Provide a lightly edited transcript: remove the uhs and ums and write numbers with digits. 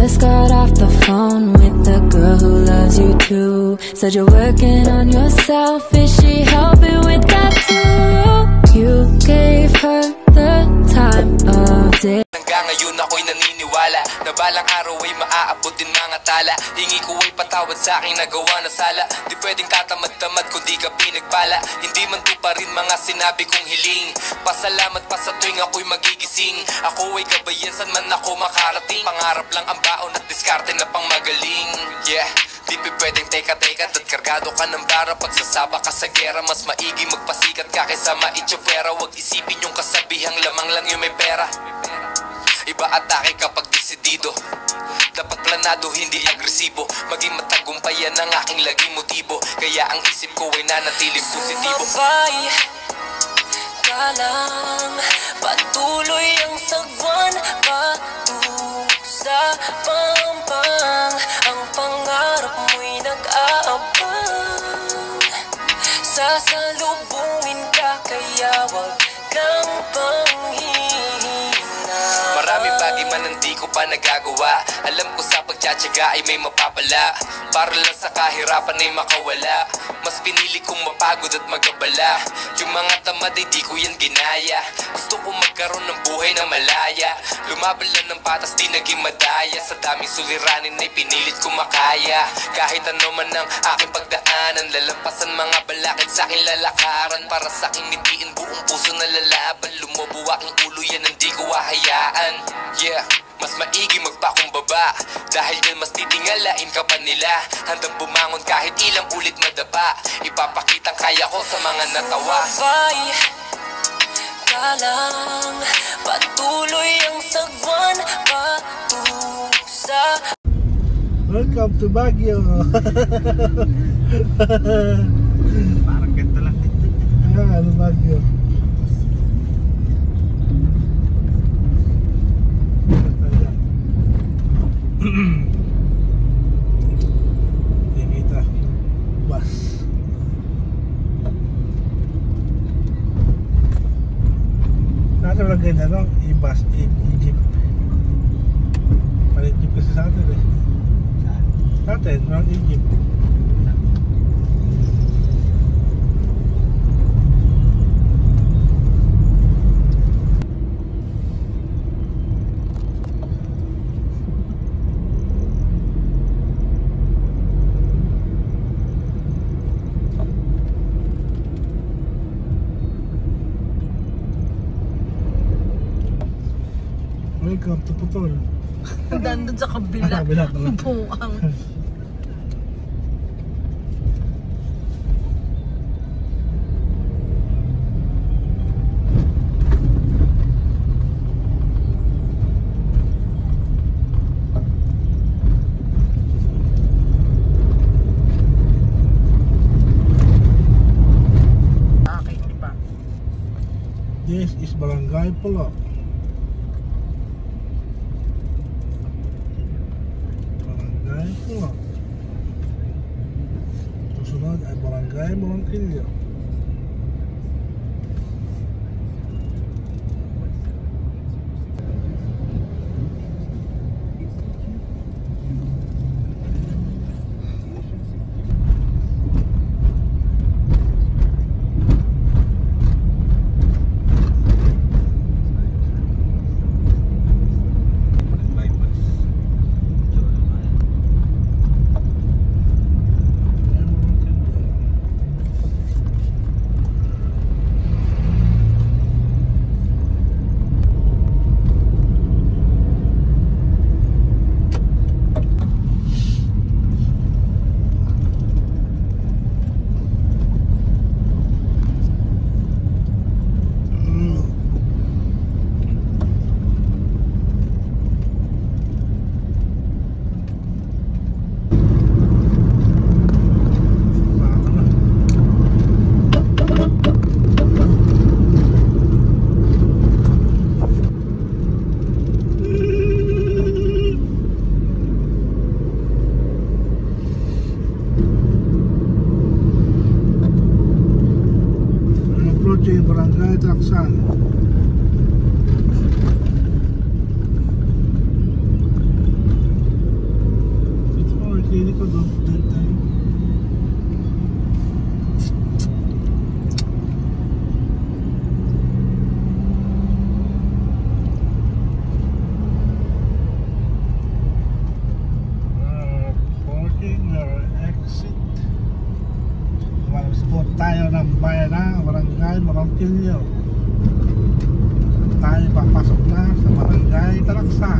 just got off the phone with the girl who loves you too. Said you're working on yourself, is she helping with that too? You gave her the time of day. Hanggang ngayon ako'y naniniwala na balang araw ay maaabot din mga tala. Hingi ko ay patawad sa aking nagawa na sala. Di pwedeng tatamad-tamad kung di ka pinagpala. Hindi man to pa rin mga sinabi kong hiling. Pasalamat pa sa tuwing ako'y magigising. Ako ay gabayan saan man ako makarating. Pangarap lang ang baon at diskarte na pang magaling. Yeah, di pwedeng teka-teka at kargado ka ng bara. Pagsasaba ka sa gera, mas maigi magpasikat ka kaysa maitsupera. Huwag isipin yung kasabihang lamang lang yung may pera. Iba atake kapag desidido. Dapat planado, hindi agresibo. Maging matagumpayan ang aking laging motibo. Kaya ang isip ko ay nanatiling positibo. Sumabay ka lang, patuloy ang sagwan patungo sa pampang. Ang pangarap mo'y nag-aabang. Sasalubungin ka kaya wag kang panghihina. Maraming bagay man hindi ko pa nagagawa. Alam ko sa pagtsatsaga ay may mapapala. Para lang sa kahirapan ay makawala. Mas pinili kong mapagod at magabala. Yung mga tamad ay di ko yan ginaya. Gusto ko magkaroon ng buhay na malaya. Lumaban lang ng patas di naging madaya. Sa daming suliranin ay pinilit ko makaya. Kahit ano man ang aking pagdaanan, lalampasan mga balakid sa aking lalakaran. Para sa aking ngitiin buong puso na lalaban. Lumobo aking ulo yan hindi ko hahayaan. Yeah, mas maigi magpakumbaba. Dahil dyan mas titingalain ka pa nila. Handang bumangon kahit ilang ulit madaba. Ipapakitang kaya ko sa mga natawa. Sumabay ka lang, patuloy ang sagwan patungo sa... Welcome to Baguio. Parang ganda lang. Ano Baguio? Kita bus. Nasa lagay na no? I-bus, i-jeep. Palit jeep kasi sa atin eh. Sa atin, walang i-jeep. Welcome to Putol. Nandun sa kabila. Kabila pala. Buang. This is Barangay Pulo. Barangay Pulo. Susunod ay Barangay Molongkillo. Tayo ng bayan na barangay Moronquillo. Tayo papasok na sa barangay Talaksa.